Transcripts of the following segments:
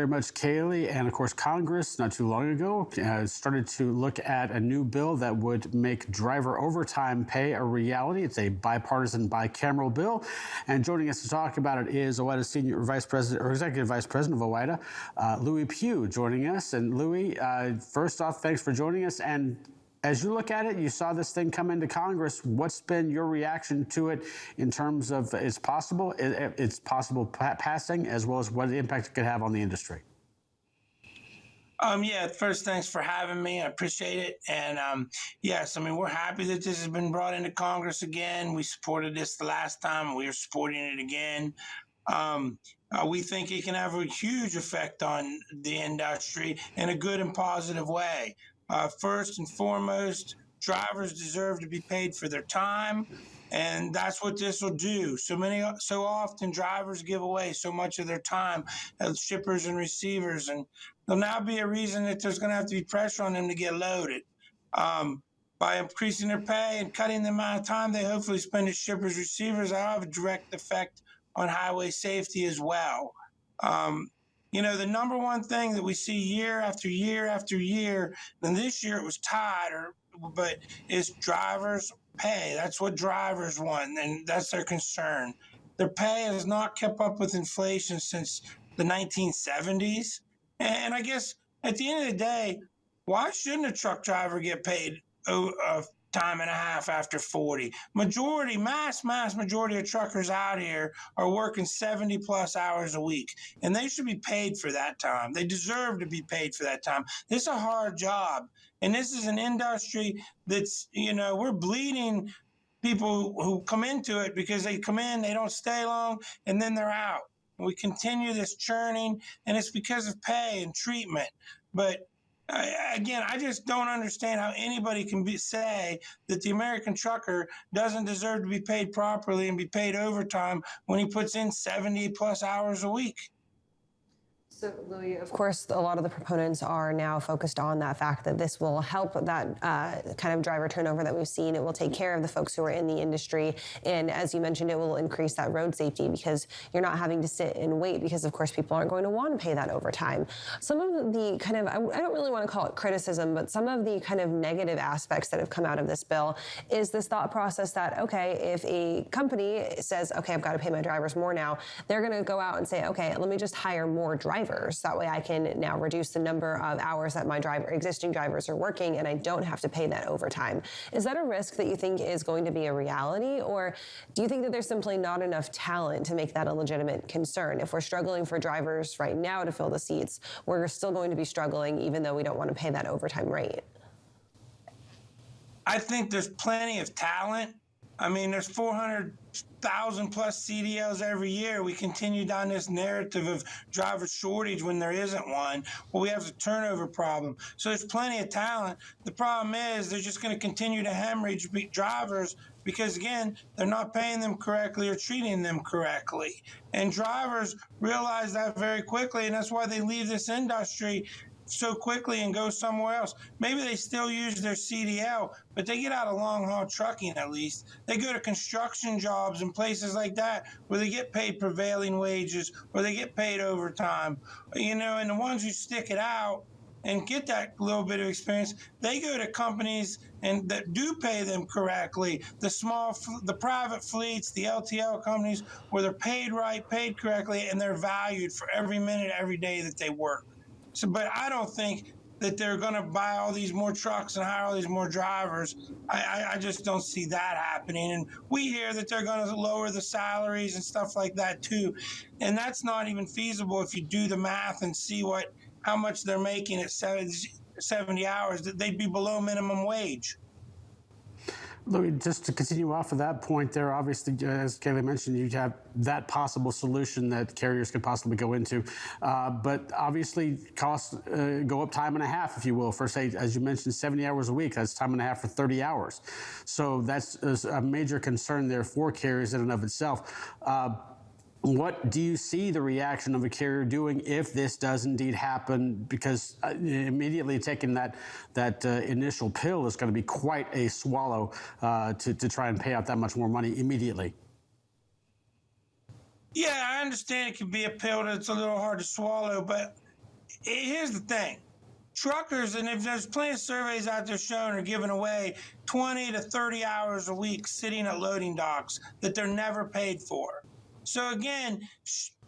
Very much, Kaylee, and of course Congress not too long ago started to look at a new bill that would make driver overtime pay a reality. It's a bipartisan, bicameral bill, and joining us to talk about it is OOIDA Senior Vice President or Executive Vice President of OOIDA, Lewie Pugh, joining us. And Lewie, first off, thanks for joining us. And as you look at it, you saw this thing come into Congress. What's been your reaction to it in terms of it's possible passing, as well as what impact it could have on the industry? Yeah, first, thanks for having me. I appreciate it. And yes, I mean, we're happy that this has been brought into Congress again. We supported this the last time. We are supporting it again. We think it can have a huge effect on the industry in a good and positive way. First and foremost, drivers deserve to be paid for their time, and that's what this will do. So often drivers give away so much of their time as shippers and receivers, and there'll now be a reason that there's going to have to be pressure on them to get loaded. By increasing their pay and cutting the amount of time they hopefully spend as shippers, receivers, that'll have a direct effect on highway safety as well. You know, the number one thing that we see year after year after year, and this year it was tied, but is drivers' pay. That's what drivers want, and that's their concern. Their pay has not kept up with inflation since the 1970s. And I guess at the end of the day, why shouldn't a truck driver get paid time and a half after 40? Mass majority of truckers out here are working 70 plus hours a week, and they should be paid for that time. They deserve to be paid for that time. This is a hard job, and this is an industry that's, you know, we're bleeding people who come into it because they come in, they don't stay long, and then they're out. And we continue this churning, and it's because of pay and treatment. But again, I just don't understand how anybody can say that the American trucker doesn't deserve to be paid properly and be paid overtime when he puts in 70 plus hours a week. So, Lewie, of course, a lot of the proponents are now focused on that fact that this will help that kind of driver turnover that we've seen. It will take care of the folks who are in the industry. And as you mentioned, it will increase that road safety because you're not having to sit and wait because, of course, people aren't going to want to pay that overtime. Some of the kind of, I don't really want to call it criticism, but some of the kind of negative aspects that have come out of this bill is this thought process that, okay, if a company says, okay, I've got to pay my drivers more now, they're going to go out and say, okay, let me just hire more drivers. That way I can now reduce the number of hours that my existing drivers are working, and I don't have to pay that overtime. Is that a risk that you think is going to be a reality, or do you think that there's simply not enough talent to make that a legitimate concern? If we're struggling for drivers right now to fill the seats, we're still going to be struggling even though we don't want to pay that overtime rate. I think there's plenty of talent. I mean, there's 400,000 plus CDLs every year. We continue down this narrative of driver shortage when there isn't one. Well, we have a turnover problem. So there's plenty of talent. The problem is they're just going to continue to hemorrhage drivers because, again, they're not paying them correctly or treating them correctly. And drivers realize that very quickly, and that's why they leave this industry so quickly and go somewhere else. Maybe they still use their CDL, but they get out of long-haul trucking at least. They go to construction jobs and places like that where they get paid prevailing wages, or they get paid overtime. You know, and the ones who stick it out and get that little bit of experience, they go to companies and that do pay them correctly. The private fleets, the LTL companies, where they're paid right, paid correctly, and they're valued for every minute, every day that they work. So, but I don't think that they're going to buy all these more trucks and hire all these more drivers. I just don't see that happening. And we hear that they're going to lower the salaries and stuff like that too. And that's not even feasible if you do the math and see how much they're making at 70 hours. They'd be below minimum wage. Lewie, just to continue off of that point there, obviously, as Kaylee mentioned, you have that possible solution that carriers could possibly go into. But obviously, costs go up time and a half, if you will, for, say, as you mentioned, 70 hours a week. That's time and a half for 30 hours. So that's a major concern there for carriers in and of itself. What do you see the reaction of a carrier doing if this does indeed happen? Because immediately taking that initial pill is going to be quite a swallow to try and pay out that much more money immediately. Yeah, I understand it can be a pill that's a little hard to swallow, but here's the thing. Truckers, and if there's plenty of surveys out there showing, are giving away 20 to 30 hours a week sitting at loading docks that they're never paid for. So again,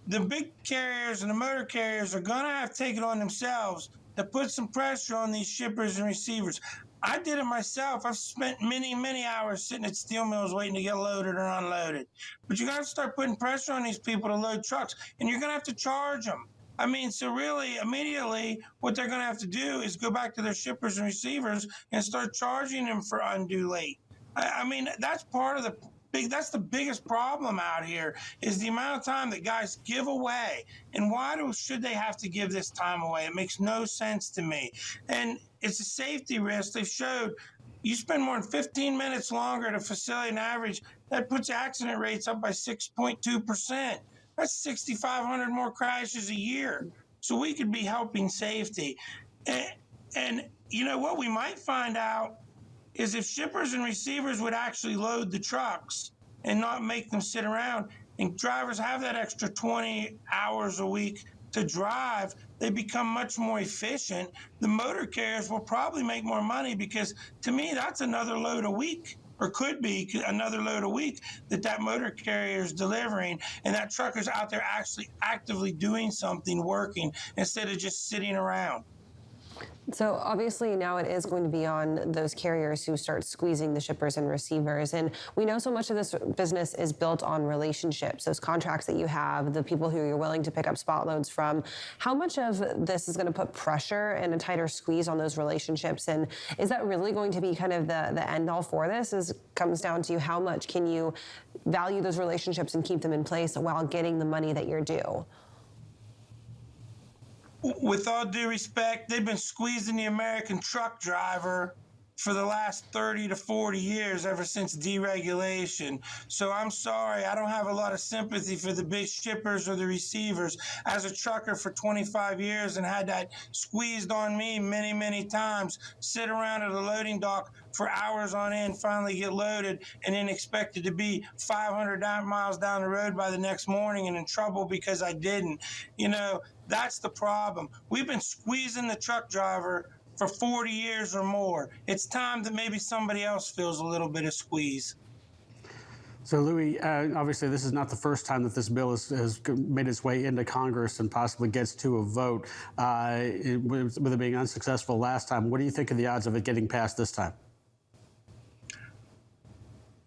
the big carriers and the motor carriers are going to have to take it on themselves to put some pressure on these shippers and receivers. I did it myself. I've spent many, many hours sitting at steel mills waiting to get loaded or unloaded. But you got to start putting pressure on these people to load trucks, and you're going to have to charge them. I mean, so really, immediately, what they're going to have to do is go back to their shippers and receivers and start charging them for undue late. I mean, that's part of that's the biggest problem out here, is the amount of time that guys give away. And why should they have to give this time away? It makes no sense to me. And it's a safety risk. They've showed you spend more than 15 minutes longer at a facility on average, that puts accident rates up by 6.2%. That's 6,500 more crashes a year. So we could be helping safety. And you know what we might find out is if shippers and receivers would actually load the trucks and not make them sit around, and drivers have that extra 20 hours a week to drive, they become much more efficient. The motor carriers will probably make more money, because to me, that's another load a week, or could be another load a week that motor carrier is delivering, and that trucker's out there actually actively doing something, working, instead of just sitting around. So obviously now it is going to be on those carriers who start squeezing the shippers and receivers. And we know so much of this business is built on relationships, those contracts that you have, the people who you're willing to pick up spot loads from. How much of this is going to put pressure and a tighter squeeze on those relationships? And is that really going to be kind of the end all for this? Comes down to how much can you value those relationships and keep them in place while getting the money that you're due? With all due respect, they've been squeezing the American truck driver for the last 30 to 40 years, ever since deregulation. So I'm sorry, I don't have a lot of sympathy for the big shippers or the receivers. As a trucker for 25 years and had that squeezed on me many, many times, sit around at a loading dock for hours on end, finally get loaded, and then expected to be 500 miles down the road by the next morning and in trouble because I didn't. You know, that's the problem. We've been squeezing the truck driver for 40 years or more. It's time that maybe somebody else feels a little bit of squeeze. So, Lewie, obviously this is not the first time that this bill has made its way into Congress and possibly gets to a vote, with it being unsuccessful last time. What do you think of the odds of it getting passed this time?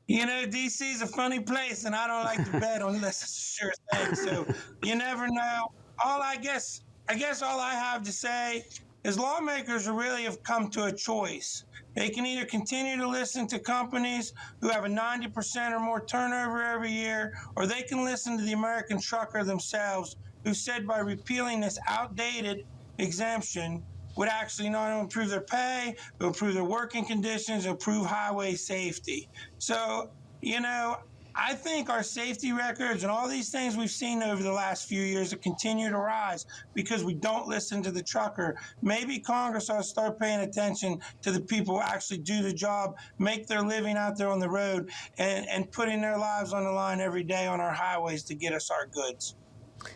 You know, D.C. is a funny place, and I don't like to bet unless it's a sure thing. So you never know. I guess all I have to say is lawmakers really have come to a choice. They can either continue to listen to companies who have a 90% or more turnover every year, or they can listen to the American trucker themselves, who said by repealing this outdated exemption would actually not only improve their pay, but improve their working conditions, improve highway safety. So, you know, I think our safety records and all these things we've seen over the last few years have continued to rise because we don't listen to the trucker. Maybe Congress ought to start paying attention to the people who actually do the job, make their living out there on the road, and putting their lives on the line every day on our highways to get us our goods.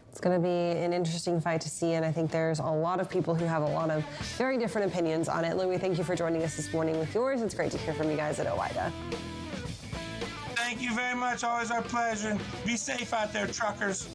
It's going to be an interesting fight to see, and I think there's a lot of people who have a lot of very different opinions on it. Lewie, thank you for joining us this morning with yours. It's great to hear from you guys at OOIDA. Thank you very much. Always our pleasure. Be safe out there, truckers.